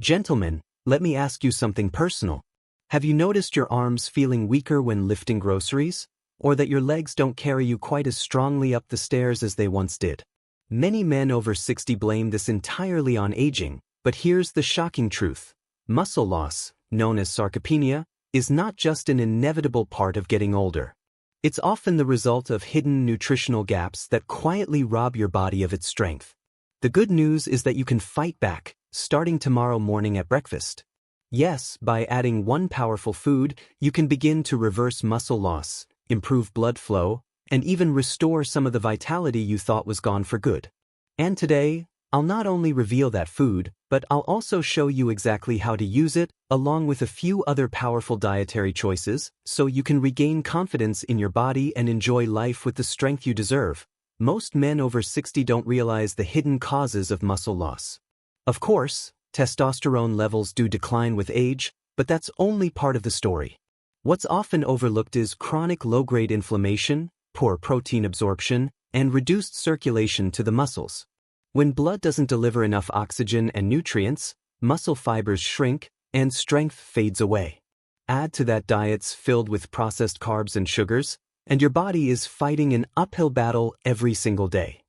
Gentlemen, let me ask you something personal. Have you noticed your arms feeling weaker when lifting groceries? Or that your legs don't carry you quite as strongly up the stairs as they once did? Many men over 60 blame this entirely on aging, but here's the shocking truth. Muscle loss, known as sarcopenia, is not just an inevitable part of getting older. It's often the result of hidden nutritional gaps that quietly rob your body of its strength. The good news is that you can fight back, starting tomorrow morning at breakfast. Yes, by adding one powerful food, you can begin to reverse muscle loss, improve blood flow, and even restore some of the vitality you thought was gone for good. And today, I'll not only reveal that food, but I'll also show you exactly how to use it, along with a few other powerful dietary choices, so you can regain confidence in your body and enjoy life with the strength you deserve. Most men over 60 don't realize the hidden causes of muscle loss. Of course, testosterone levels do decline with age, but that's only part of the story. What's often overlooked is chronic low-grade inflammation, poor protein absorption, and reduced circulation to the muscles. When blood doesn't deliver enough oxygen and nutrients, muscle fibers shrink, and strength fades away. Add to that diets filled with processed carbs and sugars, and your body is fighting an uphill battle every single day.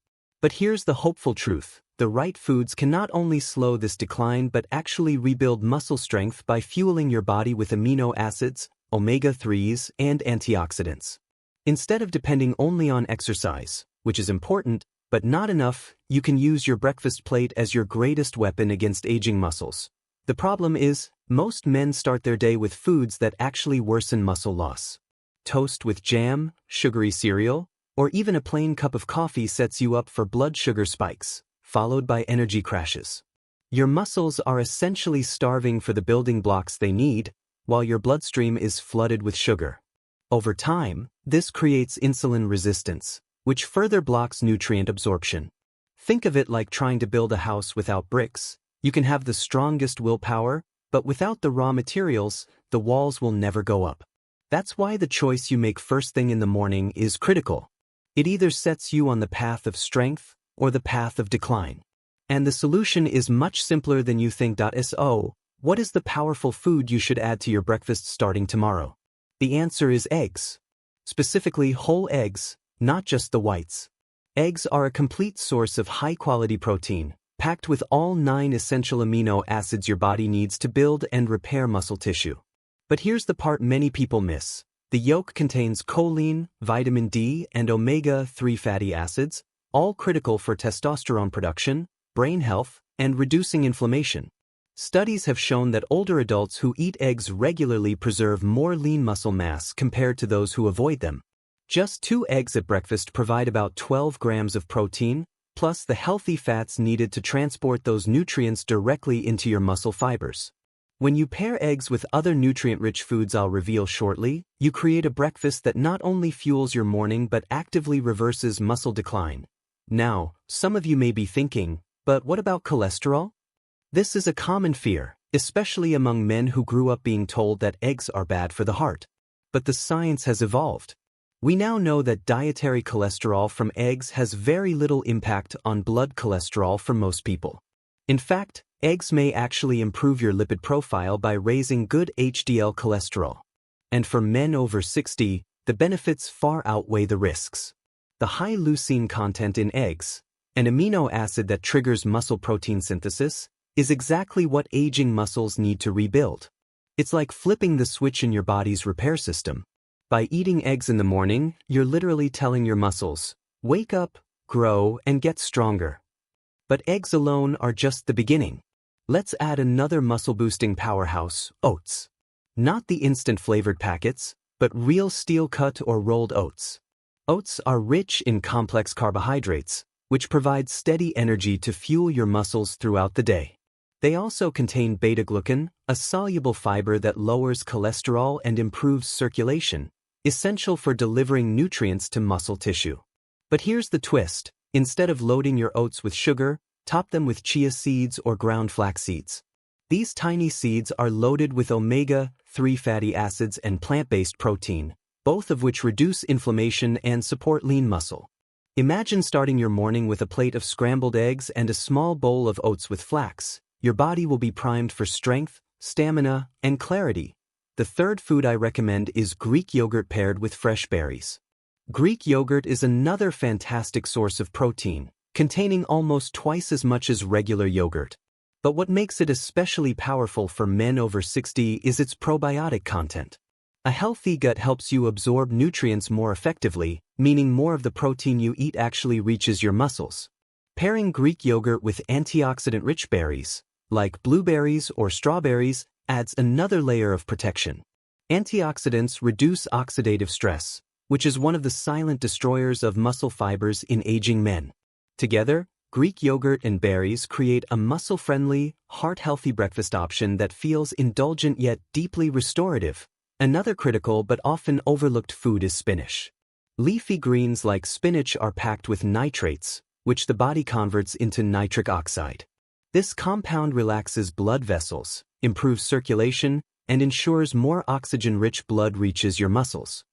But here's the hopeful truth. The right foods can not only slow this decline but actually rebuild muscle strength by fueling your body with amino acids, omega-3s, and antioxidants. Instead of depending only on exercise, which is important, but not enough, you can use your breakfast plate as your greatest weapon against aging muscles. The problem is, most men start their day with foods that actually worsen muscle loss. Toast with jam, sugary cereal, or even a plain cup of coffee sets you up for blood sugar spikes, followed by energy crashes. Your muscles are essentially starving for the building blocks they need, while your bloodstream is flooded with sugar. Over time, this creates insulin resistance, which further blocks nutrient absorption. Think of it like trying to build a house without bricks. You can have the strongest willpower, but without the raw materials, the walls will never go up. That's why the choice you make first thing in the morning is critical. It either sets you on the path of strength or the path of decline. And the solution is much simpler than you think. So, what is the powerful food you should add to your breakfast starting tomorrow? The answer is eggs. Specifically whole eggs, not just the whites. Eggs are a complete source of high-quality protein, packed with all 9 essential amino acids your body needs to build and repair muscle tissue. But here's the part many people miss. The yolk contains choline, vitamin D, and omega-3 fatty acids, all critical for testosterone production, brain health, and reducing inflammation. Studies have shown that older adults who eat eggs regularly preserve more lean muscle mass compared to those who avoid them. Just 2 eggs at breakfast provide about 12 grams of protein, plus the healthy fats needed to transport those nutrients directly into your muscle fibers. When you pair eggs with other nutrient-rich foods I'll reveal shortly, you create a breakfast that not only fuels your morning but actively reverses muscle decline. Now, some of you may be thinking, but what about cholesterol? This is a common fear, especially among men who grew up being told that eggs are bad for the heart. But the science has evolved. We now know that dietary cholesterol from eggs has very little impact on blood cholesterol for most people. In fact, eggs may actually improve your lipid profile by raising good HDL cholesterol. And for men over 60, the benefits far outweigh the risks. The high leucine content in eggs, an amino acid that triggers muscle protein synthesis, is exactly what aging muscles need to rebuild. It's like flipping the switch in your body's repair system. By eating eggs in the morning, you're literally telling your muscles, wake up, grow, and get stronger. But eggs alone are just the beginning. Let's add another muscle-boosting powerhouse, oats. Not the instant flavored packets, but real steel-cut or rolled oats. Oats are rich in complex carbohydrates, which provide steady energy to fuel your muscles throughout the day. They also contain beta-glucan, a soluble fiber that lowers cholesterol and improves circulation, essential for delivering nutrients to muscle tissue. But here's the twist. Instead of loading your oats with sugar, top them with chia seeds or ground flax seeds. These tiny seeds are loaded with omega-3 fatty acids and plant-based protein, both of which reduce inflammation and support lean muscle. Imagine starting your morning with a plate of scrambled eggs and a small bowl of oats with flax. your body will be primed for strength, stamina, and clarity. The third food I recommend is Greek yogurt paired with fresh berries. Greek yogurt is another fantastic source of protein, containing almost twice as much as regular yogurt. But what makes it especially powerful for men over 60 is its probiotic content. A healthy gut helps you absorb nutrients more effectively, meaning more of the protein you eat actually reaches your muscles. Pairing Greek yogurt with antioxidant-rich berries, like blueberries or strawberries, adds another layer of protection. Antioxidants reduce oxidative stress, which is one of the silent destroyers of muscle fibers in aging men. Together, Greek yogurt and berries create a muscle-friendly, heart-healthy breakfast option that feels indulgent yet deeply restorative. Another critical but often overlooked food is spinach. Leafy greens like spinach are packed with nitrates, which the body converts into nitric oxide. This compound relaxes blood vessels, improves circulation, and ensures more oxygen-rich blood reaches your muscles.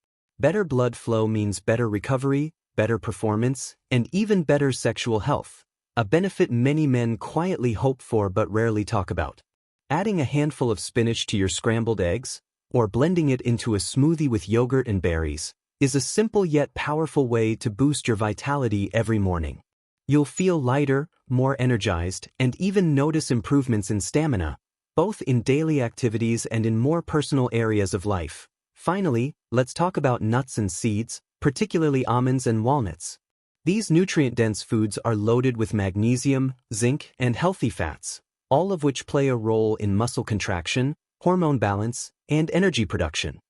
Better blood flow means better recovery, better performance, and even better sexual health, a benefit many men quietly hope for but rarely talk about. Adding a handful of spinach to your scrambled eggs, or blending it into a smoothie with yogurt and berries, is a simple yet powerful way to boost your vitality every morning. You'll feel lighter, more energized, and even notice improvements in stamina, both in daily activities and in more personal areas of life. Finally, let's talk about nuts and seeds, particularly almonds and walnuts. These nutrient-dense foods are loaded with magnesium, zinc, and healthy fats, all of which play a role in muscle contraction, hormone balance, and energy production.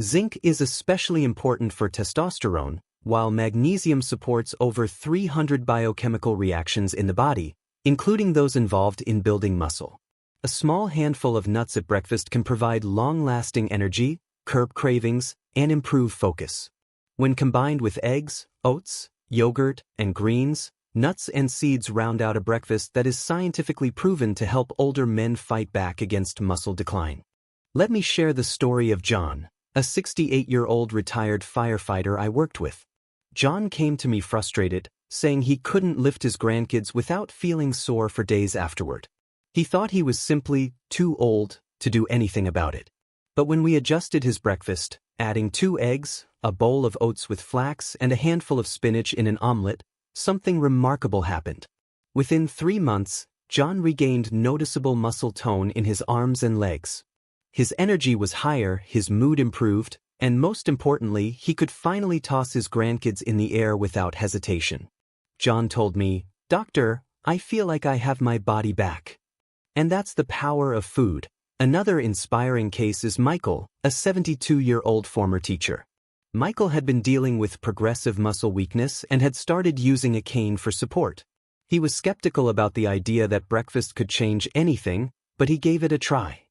Zinc is especially important for testosterone, while magnesium supports over 300 biochemical reactions in the body, including those involved in building muscle. A small handful of nuts at breakfast can provide long-lasting energy, curb cravings, and improve focus. When combined with eggs, oats, yogurt, and greens, nuts and seeds round out a breakfast that is scientifically proven to help older men fight back against muscle decline. Let me share the story of John, a 68-year-old retired firefighter I worked with. John came to me frustrated, saying he couldn't lift his grandkids without feeling sore for days afterward. He thought he was simply too old to do anything about it. But when we adjusted his breakfast, adding 2 eggs, a bowl of oats with flax, and a handful of spinach in an omelet, something remarkable happened. Within 3 months, John regained noticeable muscle tone in his arms and legs. His energy was higher, his mood improved, and most importantly, he could finally toss his grandkids in the air without hesitation. John told me, "Doctor, I feel like I have my body back." And that's the power of food. Another inspiring case is Michael, a 72-year-old former teacher. Michael had been dealing with progressive muscle weakness and had started using a cane for support. He was skeptical about the idea that breakfast could change anything, but he gave it a try.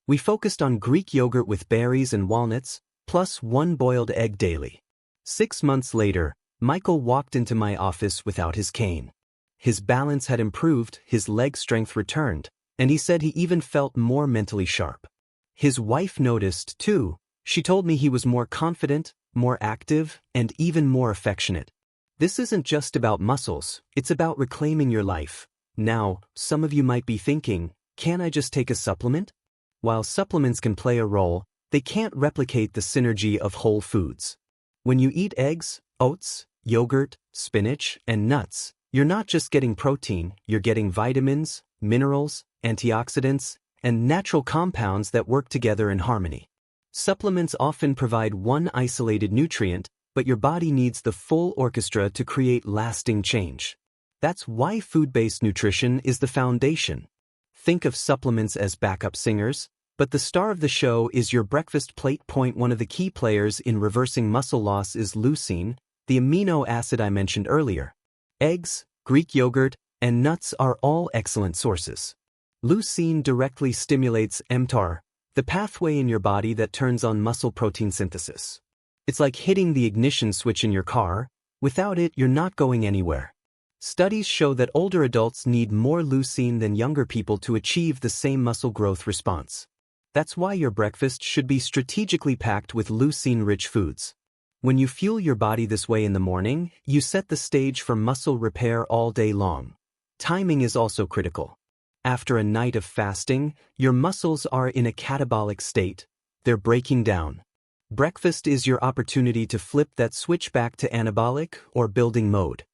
We focused on Greek yogurt with berries and walnuts, plus 1 boiled egg daily. 6 months later, Michael walked into my office without his cane. His balance had improved, his leg strength returned, and he said he even felt more mentally sharp. His wife noticed, too. She told me he was more confident, more active, and even more affectionate. This isn't just about muscles, it's about reclaiming your life. Now, some of you might be thinking, can I just take a supplement? While supplements can play a role, they can't replicate the synergy of whole foods. When you eat eggs, oats, yogurt, spinach, and nuts, you're not just getting protein, you're getting vitamins, minerals, antioxidants, and natural compounds that work together in harmony. Supplements often provide one isolated nutrient, but your body needs the full orchestra to create lasting change. That's why food-based nutrition is the foundation. Think of supplements as backup singers, but the star of the show is your breakfast plate. One of the key players in reversing muscle loss is leucine, the amino acid I mentioned earlier. Eggs, Greek yogurt, and nuts are all excellent sources. Leucine directly stimulates mTOR, the pathway in your body that turns on muscle protein synthesis. It's like hitting the ignition switch in your car. Without it, you're not going anywhere. Studies show that older adults need more leucine than younger people to achieve the same muscle growth response. That's why your breakfast should be strategically packed with leucine-rich foods. When you fuel your body this way in the morning, you set the stage for muscle repair all day long. Timing is also critical. After a night of fasting, your muscles are in a catabolic state. They're breaking down. Breakfast is your opportunity to flip that switch back to anabolic or building mode.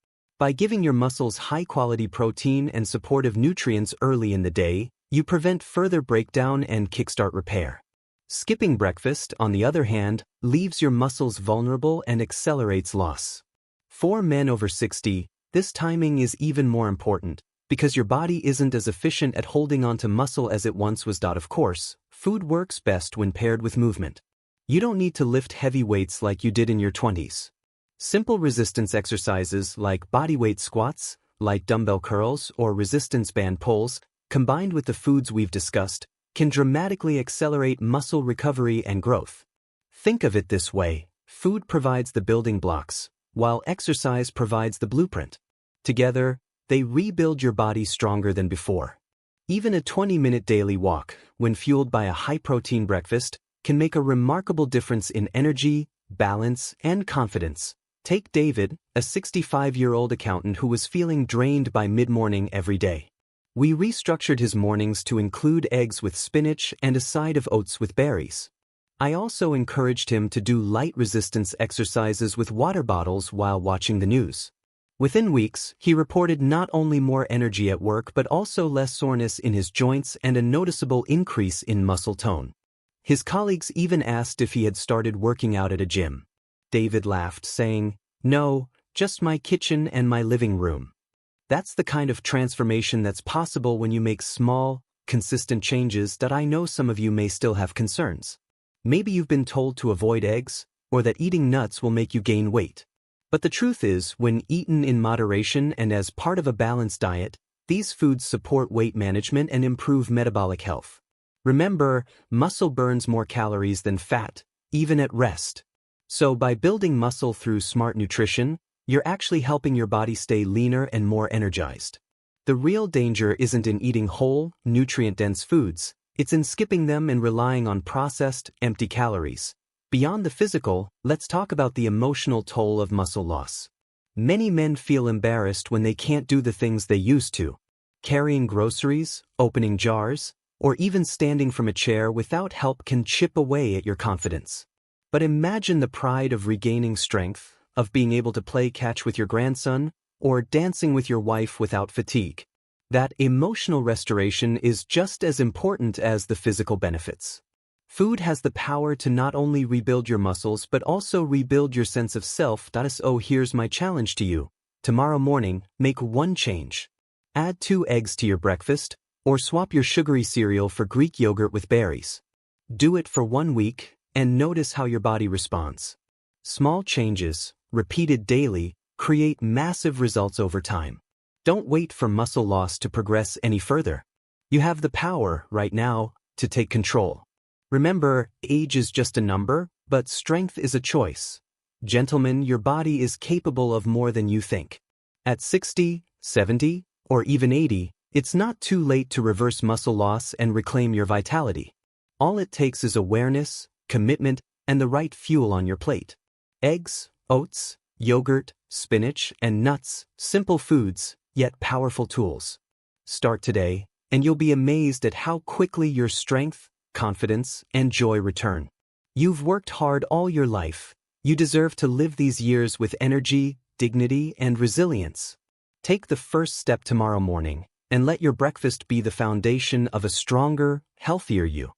By giving your muscles high-quality protein and supportive nutrients early in the day, you prevent further breakdown and kickstart repair. Skipping breakfast, on the other hand, leaves your muscles vulnerable and accelerates loss. For men over 60, this timing is even more important, because your body isn't as efficient at holding onto muscle as it once was. Of course, food works best when paired with movement. You don't need to lift heavy weights like you did in your 20s. Simple resistance exercises like bodyweight squats, light dumbbell curls, or resistance band pulls, combined with the foods we've discussed, can dramatically accelerate muscle recovery and growth. Think of it this way: food provides the building blocks, while exercise provides the blueprint. Together, they rebuild your body stronger than before. Even a 20-minute daily walk, when fueled by a high-protein breakfast, can make a remarkable difference in energy, balance, and confidence. Take David, a 65-year-old accountant who was feeling drained by mid-morning every day. We restructured his mornings to include eggs with spinach and a side of oats with berries. I also encouraged him to do light resistance exercises with water bottles while watching the news. Within weeks, he reported not only more energy at work but also less soreness in his joints and a noticeable increase in muscle tone. His colleagues even asked if he had started working out at a gym. David laughed, saying, "No, just my kitchen and my living room." That's the kind of transformation that's possible when you make small, consistent changes. I know some of you may still have concerns. Maybe you've been told to avoid eggs, or that eating nuts will make you gain weight. But the truth is, when eaten in moderation and as part of a balanced diet, these foods support weight management and improve metabolic health. Remember, muscle burns more calories than fat, even at rest. So by building muscle through smart nutrition, you're actually helping your body stay leaner and more energized. The real danger isn't in eating whole, nutrient-dense foods, it's in skipping them and relying on processed, empty calories. Beyond the physical, let's talk about the emotional toll of muscle loss. Many men feel embarrassed when they can't do the things they used to. Carrying groceries, opening jars, or even standing from a chair without help can chip away at your confidence. But imagine the pride of regaining strength, of being able to play catch with your grandson, or dancing with your wife without fatigue. That emotional restoration is just as important as the physical benefits. Food has the power to not only rebuild your muscles but also rebuild your sense of self. So here's my challenge to you. Tomorrow morning, make one change. Add 2 eggs to your breakfast, or swap your sugary cereal for Greek yogurt with berries. Do it for 1 week, and notice how your body responds. Small changes, repeated daily, create massive results over time. Don't wait for muscle loss to progress any further. You have the power, right now, to take control. Remember, age is just a number, but strength is a choice. Gentlemen, your body is capable of more than you think. At 60, 70, or even 80, it's not too late to reverse muscle loss and reclaim your vitality. All it takes is awareness, commitment, and the right fuel on your plate. Eggs, oats, yogurt, spinach, and nuts, simple foods, yet powerful tools. Start today, and you'll be amazed at how quickly your strength, confidence, and joy return. You've worked hard all your life. You deserve to live these years with energy, dignity, and resilience. Take the first step tomorrow morning, and let your breakfast be the foundation of a stronger, healthier you.